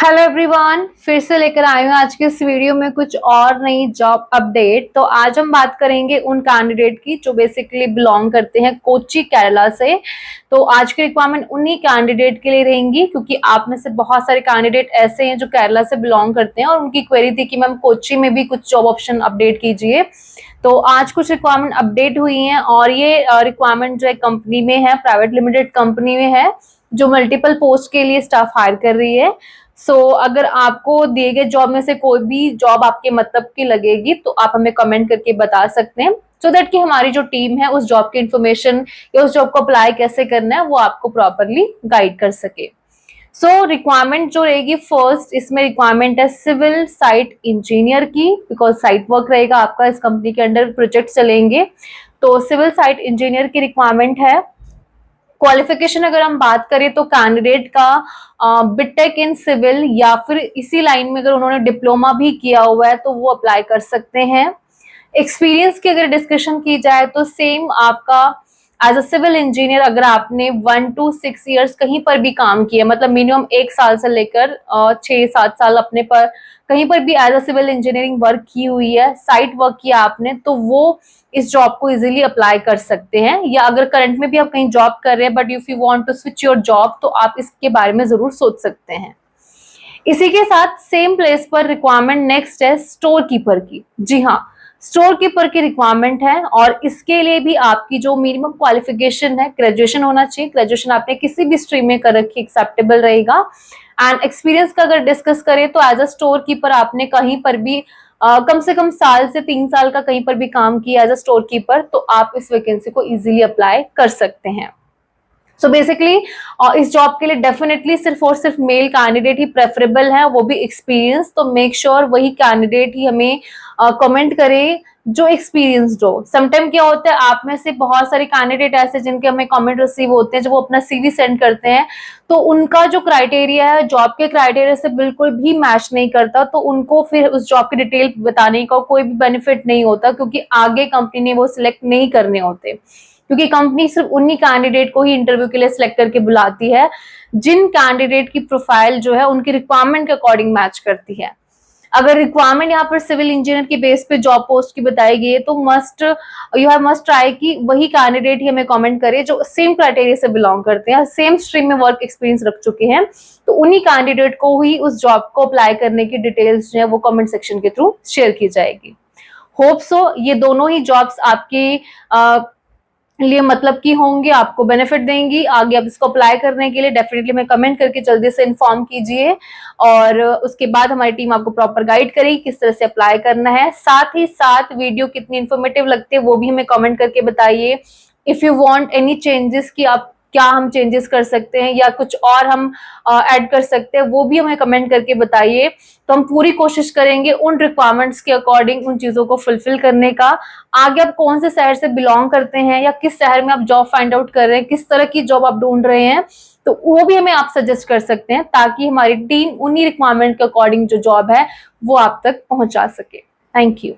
Hello everyone, फिर से लेकर आई हूँ आज के इस वीडियो में कुछ और नई जॉब अपडेट। तो आज हम बात करेंगे उन कैंडिडेट की जो बेसिकली बिलोंग करते हैं कोच्चि केरला से। तो आज की रिक्वायरमेंट उन्हीं कैंडिडेट के लिए रहेंगी, क्योंकि आप में से बहुत सारे कैंडिडेट ऐसे हैं जो केरला से बिलोंग करते हैं और उनकी क्वेरी थी कि मैम कोच्चि में भी कुछ जॉब ऑप्शन अपडेट कीजिए। तो आज कुछ रिक्वायरमेंट अपडेट हुई हैं और ये रिक्वायरमेंट जो है कंपनी में है, प्राइवेट लिमिटेड कंपनी में है, जो मल्टीपल पोस्ट के लिए स्टाफ हायर कर रही है। अगर आपको दिए गए जॉब में से कोई भी जॉब आपके मतलब की लगेगी तो आप हमें कमेंट करके बता सकते हैं, सो दैट कि हमारी जो टीम है उस जॉब की इंफॉर्मेशन या उस जॉब को अप्लाई कैसे करना है वो आपको प्रॉपरली गाइड कर सके। रिक्वायरमेंट जो रहेगी, फर्स्ट इसमें रिक्वायरमेंट है सिविल साइट इंजीनियर की, बिकॉज साइट वर्क रहेगा आपका, इस कंपनी के अंडर प्रोजेक्ट चलेंगे। तो सिविल साइट इंजीनियर की रिक्वायरमेंट है। क्वालिफिकेशन अगर हम बात करें तो कैंडिडेट का बीटेक इन सिविल या फिर इसी लाइन में अगर उन्होंने डिप्लोमा भी किया हुआ है तो वो अप्लाई कर सकते हैं। एक्सपीरियंस की अगर डिस्कशन की जाए तो सेम आपका एज अ सिविल इंजीनियर अगर आपने 1 to 6 years कहीं पर भी काम किया, मतलब मिनिमम 1 साल से लेकर 6-7 साल अपने पर कहीं पर भी as a civil engineering work की हुई है, साइट वर्क किया आपने, तो वो इस जॉब को इजीली अप्लाई कर सकते हैं। या अगर करंट में भी आप कहीं जॉब कर रहे हैं but if you want to switch your job, तो आप इसके बारे में जरूर सोच सकते हैं। इसी के साथ सेम प्लेस पर रिक्वायरमेंट नेक्स्ट है स्टोर कीपर की। जी हाँ, स्टोर कीपर की रिक्वायरमेंट है और इसके लिए भी आपकी जो मिनिमम क्वालिफिकेशन है, ग्रेजुएशन होना चाहिए। ग्रेजुएशन आपने किसी भी स्ट्रीम में कर रखी, एक्सेप्टेबल रहेगा। एंड एक्सपीरियंस का अगर डिस्कस करें तो एज अ स्टोर कीपर आपने कहीं पर भी कम से कम साल से 3 साल का कहीं पर भी काम किया एज अ स्टोर कीपर, तो आप इस वैकेंसी को इजीली अप्लाई कर सकते हैं। बेसिकली इस जॉब के लिए डेफिनेटली सिर्फ और सिर्फ मेल कैंडिडेट ही प्रेफरेबल है, वो भी एक्सपीरियंस। तो मेक श्योर वही कैंडिडेट ही हमें कमेंट करे जो एक्सपीरियंस्ड हो। समटाइम क्या होता है, आप में से बहुत सारे कैंडिडेट ऐसे जिनके हमें कमेंट रिसीव होते हैं, जब वो अपना सीवी सेंड करते हैं तो उनका जो क्राइटेरिया है जॉब के क्राइटेरिया से बिल्कुल भी मैच नहीं करता, तो उनको फिर उस जॉब की डिटेल बताने का कोई भी बेनिफिट नहीं होता, क्योंकि आगे कंपनी ने वो सिलेक्ट नहीं करने होते। क्योंकि कंपनी सिर्फ उन्हीं कैंडिडेट को ही इंटरव्यू के लिए सिलेक्ट करके बुलाती है जिन कैंडिडेट की प्रोफाइल जो है उनकी रिक्वायरमेंट के अकॉर्डिंग मैच करती है। अगर रिक्वायरमेंट यहाँ पर सिविल इंजीनियर की बेस पे जॉब पोस्ट की बताई गई है तो यू हैव मस्ट ट्राई कि वही कैंडिडेट ही हमें कमेंट करे जो सेम क्राइटेरिया से बिलोंग करते हैं, सेम स्ट्रीम में वर्क एक्सपीरियंस रख चुके हैं, तो उन्हीं कैंडिडेट को ही उस जॉब को अप्लाई करने की डिटेल्स जो है वो कमेंट सेक्शन के थ्रू शेयर की जाएगी। होप सो ये दोनों ही जॉब्स आपके लिए मतलब की होंगी, आपको बेनिफिट देंगी। आगे आप इसको अप्लाई करने के लिए डेफिनेटली हमें कमेंट करके जल्दी से इन्फॉर्म कीजिए और उसके बाद हमारी टीम आपको प्रॉपर गाइड करेगी किस तरह से अप्लाई करना है। साथ ही साथ वीडियो कितनी इन्फॉर्मेटिव लगती है वो भी हमें कमेंट करके बताइए। If you want any changes कि आप क्या हम चेंजेस कर सकते हैं या कुछ और हम ऐड कर सकते हैं, वो भी हमें कमेंट करके बताइए। तो हम पूरी कोशिश करेंगे उन रिक्वायरमेंट्स के अकॉर्डिंग उन चीजों को फुलफिल करने का। आगे आप कौन से शहर से बिलोंग करते हैं या किस शहर में आप जॉब फाइंड आउट कर रहे हैं, किस तरह की जॉब आप ढूंढ रहे हैं, तो वो भी हमें आप सजेस्ट कर सकते हैं, ताकि हमारी टीम उन्हीं रिक्वायरमेंट के अकॉर्डिंग जो जॉब है वो आप तक पहुंचा सके। Thank you.